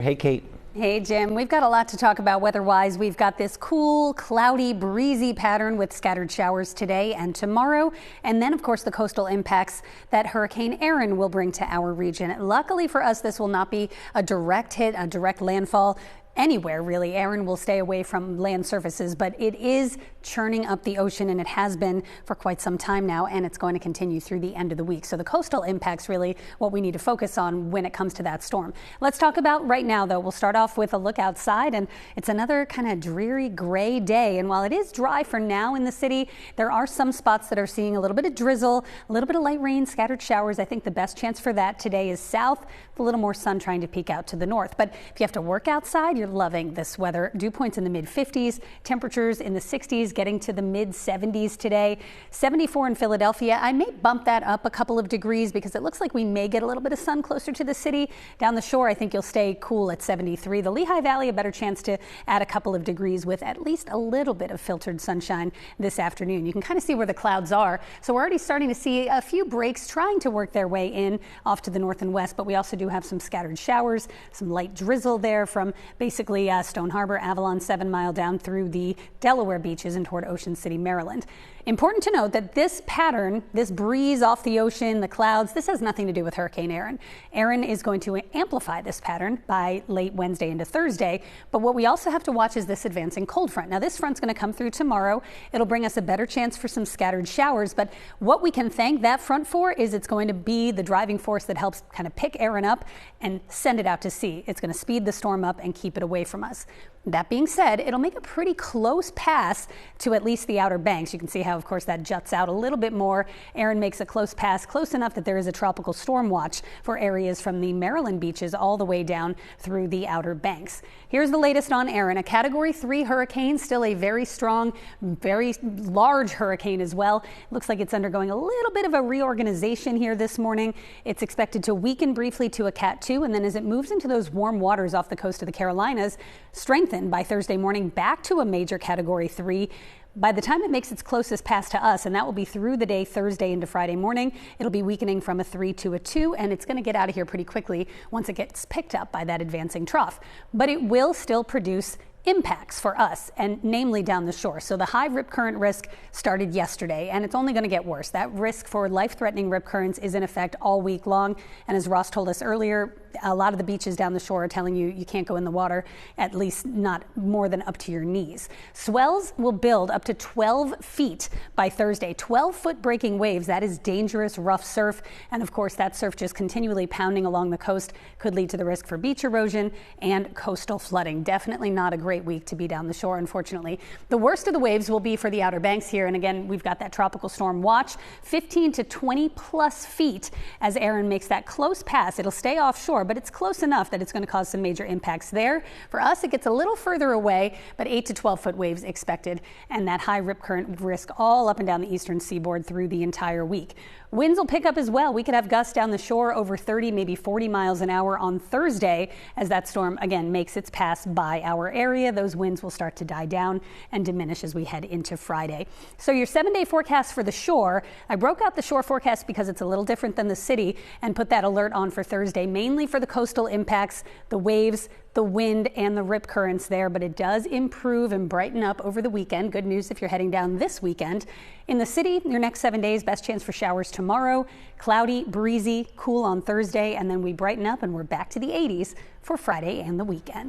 Hey, Kate. Hey, Jim. We've got a lot to talk about weather-wise. We've got this cool, cloudy, breezy pattern with scattered showers today and tomorrow. And then, of course, the coastal impacts that Hurricane Erin will bring to our region. Luckily for us, this will not be a direct hit, a direct landfall anywhere, really. Erin will stay away from land surfaces, but it is churning up the ocean, and it has been for quite some time now, and it's going to continue through the end of the week. So the coastal impacts really what we need to focus on when it comes to that storm. Let's talk about right now, though. We'll start off with a look outside, and it's another kind of dreary gray day. And while it is dry for now in the city, there are some spots that are seeing a little bit of drizzle, a little bit of light rain, scattered showers. I think the best chance for that today is south, with a little more sun trying to peek out to the north. But if you have to work outside, you're loving this weather. Dew points in the mid 50s, temperatures in the 60s, getting to the mid 70s today. 74 in Philadelphia. I may bump that up a couple of degrees because it looks like we may get a little bit of sun closer to the city. Down the shore, I think you'll stay cool at 73. The Lehigh Valley, a better chance to add a couple of degrees with at least a little bit of filtered sunshine this afternoon. You can kind of see where the clouds are. So we're already starting to see a few breaks trying to work their way in off to the north and west, but we also do have some scattered showers, some light drizzle there from basically Stone Harbor, Avalon, 7 Mile down through the Delaware beaches and toward Ocean City, Maryland. Important to note that this pattern, this breeze off the ocean, the clouds, this has nothing to do with Hurricane Erin. Erin is going to amplify this pattern by late Wednesday into Thursday. But what we also have to watch is this advancing cold front. Now, this front's going to come through tomorrow. It'll bring us a better chance for some scattered showers. But what we can thank that front for is it's going to be the driving force that helps kind of pick Erin up and send it out to sea. It's going to speed the storm up and keep it away from us. That being said, it'll make a pretty close pass to at least the Outer Banks. You can see how, of course, that juts out a little bit more. Erin makes a close pass, close enough that there is a tropical storm watch for areas from the Maryland beaches all the way down through the Outer Banks. Here's the latest on Erin. A Category 3 hurricane, still a very strong, very large hurricane as well. Looks like it's undergoing a little bit of a reorganization here this morning. It's expected to weaken briefly to a Cat 2, and then as it moves into those warm waters off the coast of the Carolinas, strengthen by Thursday morning back to a major Category 3. By the time it makes its closest pass to us, and that will be through the day Thursday into Friday morning, it'll be weakening from a 3 to a 2, and it's going to get out of here pretty quickly once it gets picked up by that advancing trough. But it will still produce impacts for us, and namely down the shore. So the high rip current risk started yesterday, and it's only going to get worse. That risk for life-threatening rip currents is in effect all week long. And as Ross told us earlier, a lot of the beaches down the shore are telling you you can't go in the water, at least not more than up to your knees. Swells will build up to 12 feet by Thursday. 12-foot breaking waves. That is dangerous, rough surf. And of course, that surf just continually pounding along the coast could lead to the risk for beach erosion and coastal flooding. Definitely not a great week to be down the shore, unfortunately. The worst of the waves will be for the Outer Banks here. And again, we've got that tropical storm watch, 15 to 20 plus feet as Erin makes that close pass. It'll stay offshore, but it's close enough that it's going to cause some major impacts there. For us, it gets a little further away, but 8 to 12 foot waves expected, and that high rip current risk all up and down the eastern seaboard through the entire week. Winds will pick up as well. We could have gusts down the shore over 30, maybe 40 miles an hour on Thursday as that storm again makes its pass by our area. Those winds will start to die down and diminish as we head into Friday. So your 7-day forecast for the shore, I broke out the shore forecast because it's a little different than the city and put that alert on for Thursday, mainly for the coastal impacts, the waves, the wind, and the rip currents there, but it does improve and brighten up over the weekend. Good news if you're heading down this weekend. In the city, your next 7 days, best chance for showers tomorrow, cloudy, breezy, cool on Thursday, and then we brighten up and we're back to the 80s for Friday and the weekend.